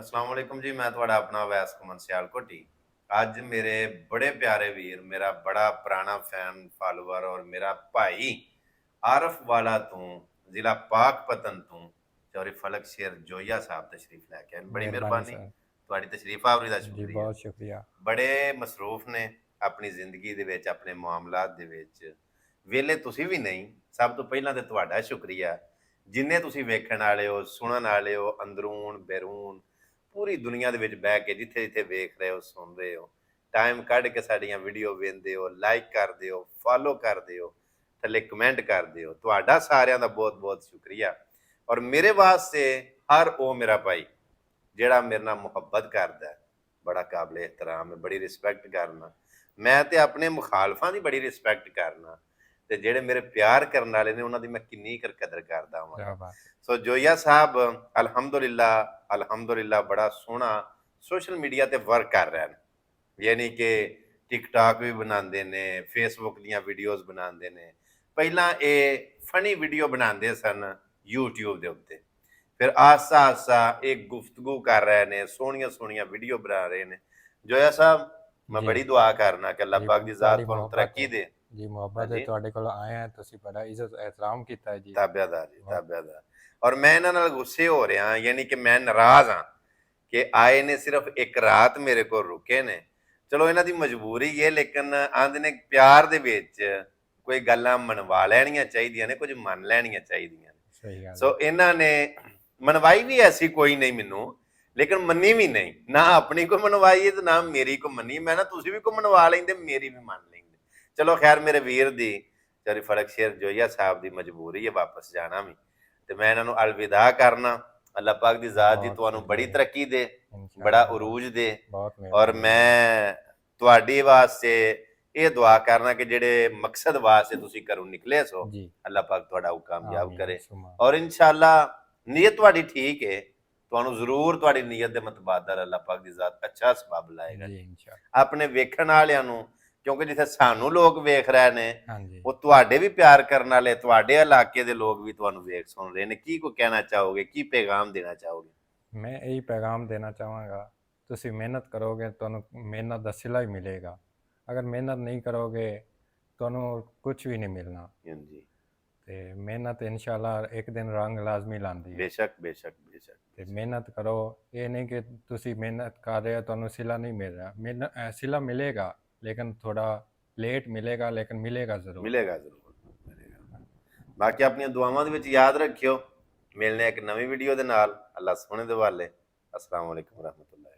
अस्सलाम वालेकुम जी। मैं थोड़ा अपना वैस कुमन सियालकोटी। आज मेरे बड़े प्यारे वीर, मेरा बड़ा पुराना फैन फॉलोवर और मेरा भाई आरफ वाला तू जिला पाकपतन तू चौरी फलक शेर जोया साहब तशरीफ लैके आए। बड़ी मेहरबानी मेहरबानी सर। ਤੁਹਾਡੀ ਤਸ਼ਰੀਫ ਆਵਰੀ ਦਾ जी ਸ਼ੁਕਰੀਆ। बहुत शुक्रिया। ਬੜੇ ਮਸਰੂਫ ਨੇ ਆਪਣੀ ਜ਼ਿੰਦਗੀ ਦੇ ਵਿੱਚ, ਆਪਣੇ ਮਾਮਲਾਤ ਦੇ ਵਿੱਚ। ਵੇਲੇ ਤੁਸੀਂ ਵੀ ਨਹੀਂ। ਸਭ ਤੋਂ ਪਹਿਲਾਂ ਤੇ ਤੁਹਾਡਾ ਸ਼ੁਕਰੀਆ, ਜਿੰਨੇ ਤੁਸੀਂ ਵੇਖਣ ਵਾਲੇ ਹੋ, ਸੁਣਨ ਵਾਲੇ ਹੋ, ਅੰਦਰੂਨ ਬੈਰੂਨ ਪੂਰੀ ਦੁਨੀਆ ਦੇ ਵਿੱਚ ਬਹਿ ਕੇ ਜਿੱਥੇ ਜਿੱਥੇ ਵੇਖ ਰਹੇ ਹੋ, ਸੁਣ ਰਹੇ ਹੋ, ਟਾਈਮ ਕੱਢ ਕੇ ਸਾਡੀਆਂ ਵੀਡੀਓ ਵੇਖਦੇ ਹੋ, ਲਾਈਕ ਕਰਦੇ ਹੋ, ਫਾਲੋ ਕਰਦੇ ਹੋ, ਥੱਲੇ ਕਮੈਂਟ ਕਰਦੇ ਹੋ। ਤੁਹਾਡਾ ਸਾਰਿਆਂ ਦਾ ਬਹੁਤ ਬਹੁਤ ਸ਼ੁਕਰੀਆ। ਔਰ ਮੇਰੇ ਵਾਸਤੇ ਹਰ ਉਹ ਮੇਰਾ ਭਾਈ ਜਿਹੜਾ ਮੇਰੇ ਨਾਲ ਮੁਹੱਬਤ ਕਰਦਾ ਹੈ, ਬੜਾ ਕਾਬਲ ਇਹਤਰਾਮ ਹੈ, ਬੜੀ ਰਿਸਪੈਕਟ ਕਰਨਾ। ਮੈਂ ਤੇ ਆਪਣੇ ਮੁਖਾਲਫਾਂ ਦੀ ਬੜੀ ਰਿਸਪੈਕਟ ਕਰਨਾ, ਤੇ ਜਿਹੜੇ ਮੇਰੇ ਪਿਆਰ ਕਰਨ ਵਾਲੇ ਨੇ ਉਹਨਾਂ ਦੀ ਮੈਂ ਕਿੰਨੀ ਕਦਰ ਕਰਦਾ ਹਾਂ। क्या बात ਸੋ ਜੋਈਆ ਸਾਹਿਬ ਅਲਹਮਦੁਲਿਲਾ ਅਲਹਮਦੁਲਿਲਾ ਬੜਾ ਸੋਹਣਾ ਸੋਸ਼ਲ ਮੀਡੀਆ ਤੇ ਵਰਕ ਕਰ ਰਹੇ ਨੇ। ਯਾਨੀ ਕਿ ਟਿਕਟਾਕ ਵੀ ਬਣਾਉਂਦੇ ਨੇ, ਫੇਸਬੁੱਕ ਦੀਆਂ ਵੀਡੀਓਜ਼ ਬਣਾਉਂਦੇ ਨੇ। ਪਹਿਲਾਂ ਇਹ ਫਨੀ ਵੀਡੀਓ ਬਣਾਉਂਦੇ ਸਨ YouTube ਦੇ ਉੱਤੇ, ਫਿਰ ਆਸਤਾ ਆਸਤਾ ਇਹ ਗੁਫ਼ਤਗੂ ਕਰ ਰਹੇ ਨੇ, ਸੋਹਣੀਆਂ ਸੋਹਣੀਆਂ ਵੀਡੀਓ ਬਣਾ ਰਹੇ ਨੇ। ਜੋਇਆ ਸਾਹਿਬ, ਮੈਂ जी ਬੜੀ ਦੁਆ ਕਰਨਾ ਕਿ ਅੱਲਾਹ जी ਪਾਕ ਦੀ ਜ਼ਾਤ थोड़ी ਤੁਹਾਨੂੰ मोहब्बत ਤਰੱਕੀ है। ਦੇ। जी मोहब्बत है, ਹਾਂਜੀ, थोड़े को आए हैं तुसी बड़ा इज्जत एहतराम किया है जी। ਤਾਬਿਆਦਾਰ ਜੀ, बहुत ਤਾਬਿਆਦਾਰ। ਔਰ ਮੈਂ ਇਹਨਾਂ ਨਾਲ ਗੁੱਸੇ ਹੋ ਰਿਹਾ, ਯਾਨੀ ਕਿ ਮੈਂ ਨਾਰਾਜ਼ ਹਾਂ ਕਿ ਆਏ ਨੇ, ਸਿਰਫ ਇੱਕ ਰਾਤ ਮੇਰੇ ਕੋਲ ਰੁਕੇ ਨੇ। ਚਲੋ ਇਹਨਾਂ ਦੀ ਮਜਬੂਰੀ ਹੈ, ਲੇਕਿਨ ਆਂਦੇ ਨੇ ਪਿਆਰ ਦੇ ਵਿੱਚ ਕੋਈ ਗੱਲਾਂ ਮਨਵਾ ਲੈਣੀਆਂ ਚਾਹੀਦੀਆਂ ਨੇ, ਕੁਝ ਮੰਨ ਲੈਣੀਆਂ ਚਾਹੀਦੀਆਂ ਨੇ। सही गल है। ਸੋ ਇਹਨਾਂ ਨੇ ਮਨਵਾਈ ਵੀ ਐਸੀ ਕੋਈ ਨਹੀਂ ਮੈਨੂੰ, ਲੇਕਿਨ ਮੰਨੀ ਵੀ ਨਹੀਂ। ਨਾ ਆਪਣੀ ਕੋ ਮਨਵਾਈ ਹੈ ਤੇ ਨਾ ਮੇਰੀ ਕੋ ਮੰਨੀ। ਮੈਂ ਨਾ ਤੁਸੀਂ ਵੀ ਕੋ ਮਨਵਾ ਲੈਂਦੇ, ਮੇਰੀ ਵੀ ਮੰਨ ਲੈਂਦੇ। ਚਲੋ ਖੈਰ, ਮੇਰੇ ਵੀਰ ਦੀ ਚੌਰੀ ਫਲਕ ਸ਼ੇਰ ਜੋਈਆ ਸਾਹਿਬ ਦੀ ਮਜਬੂਰੀ ਹੈ ਵਾਪਸ ਜਾਣਾ ਵੀ, ਤੇ ਮੈਂ ਇਹਨਾਂ ਨੂੰ ਅਲਵਿਦਾ ਕਰਨਾ। ਅੱਲਾਹ ਪਾਕ ਦੀ ਜ਼ਾਤ ਜੀ बहुत ਤੁਹਾਨੂੰ ਬੜੀ शुक्रिया जी। ਤਰੱਕੀ ਦੇ, ਬੜਾ इंशाल्लाह बहुत ਉਰੂਜ ਦੇ। बहुत ਔਰ मेहरबानी जी। ਮੈਂ ਤੁਹਾਡੇ ਵਾਸਤੇ ਇਹ ਦੁਆ ਕਰਨਾ ਕਿ ਜਿਹੜੇ ਮਕਸਦ ਵਾਸਤੇ ਤੁਸੀਂ ਘਰੋਂ ਨਿਕਲੇ ਸੋ, जी ਅੱਲਾਹ ਪਾਕ ਤੁਹਾਡਾ ਉਹ ਕਾਮਯਾਬ आमीन ਕਰੇ। सुमा ਔਰ ਇਨਸ਼ਾਅੱਲਾ ਨੀਅਤ ਤੁਹਾਡੀ ਠੀਕ ਹੈ, ਤੁਹਾਨੂੰ ਜ਼ਰੂਰ ਤੁਹਾਡੀ ਨੀਅਤ ਦੇ ਮੁਤਾਬਕ ਅੱਲਾਹ ਪਾਕ ਦੀ ਜ਼ਾਤ ਅੱਛਾ ਸਬਬ ਲਾਏਗਾ जी ਜੀ। इंशाल्लाह। ਆਪਣੇ ਵੇਖਣ ਵਾਲਿਆਂ ਨੂੰ, ਕਿਉਂਕਿ ਜਿੱਥੇ ਸਾਨੂੰ ਲੋਕ ਵੇਖ ਰਹੇ ਨੇ, हाँ जी। ਉਹ ਤੁਹਾਡੇ ਵੀ ਪਿਆਰ ਕਰਨ ਵਾਲੇ, ਤੁਹਾਡੇ ਇਲਾਕੇ ਦੇ ਲੋਕ ਵੀ ਤੁਹਾਨੂੰ ਵੇਖ ਸੁਣ ਰਹੇ ਨੇ। ਕੀ ਕੋ ਕਹਿਣਾ ਚਾਹੋਗੇ, ਕੀ ਪੈਗਾਮ ਦੇਣਾ ਚਾਹੋਗੇ? मैं यही पैगाम देना चाहूँगा, तुसी मेहनत करोगे तो मेहनत का सिला ही मिलेगा। अगर मेहनत नहीं करोगे तो कुछ भी नहीं मिलना। ਹਾਂਜੀ, ਤੇ ਮਿਹਨਤ ਇਨਸ਼ਾਅੱਲਾ ਇੱਕ ਦਿਨ ਰੰਗ ਲਾਜ਼ਮੀ ਲਾਂਦੀ ਹੈ। ਬੇਸ਼ੱਕ ਬੇਸ਼ੱਕ ਬੇਸ਼ੱਕ। ਤੇ ਮਿਹਨਤ ਕਰੋ, ਇਹ ਨਹੀਂ ਕਿ ਤੁਸੀਂ ਮਿਹਨਤ ਕਰ ਰਹੇ ਹੋ ਤੁਹਾਨੂੰ ਸਿਲਾ ਨਹੀਂ ਮਿਲ ਰਿਹਾ। ਸਿਲਾ ਮਿਲੇਗਾ ਲੇਕਿਨ ਥੋੜਾ ਲੇਟ ਮਿਲੇਗਾ, ਲੇਕਿਨ ਮਿਲੇਗਾ ਜ਼ਰੂਰ। ਮਿਲੇਗਾ ਜ਼ਰੂਰ, ਮਿਲੇਗਾ। ਬਾਕੀ ਆਪਣੀਆਂ ਦੁਆਵਾਂ ਦੇ ਵਿੱਚ ਯਾਦ ਰੱਖਿਓ। ਮਿਲਨੇ ਇੱਕ ਨਵੀਂ ਵੀਡੀਓ ਦੇ ਨਾਲ। ਅੱਲਾਹ ਸੋਹਣੇ ਦੇ ਵਾਲੇ। ਅਸਲਾਮ ਵਾਲੇਕੁਮ ਰਹਿਮਤੁল্লাহ।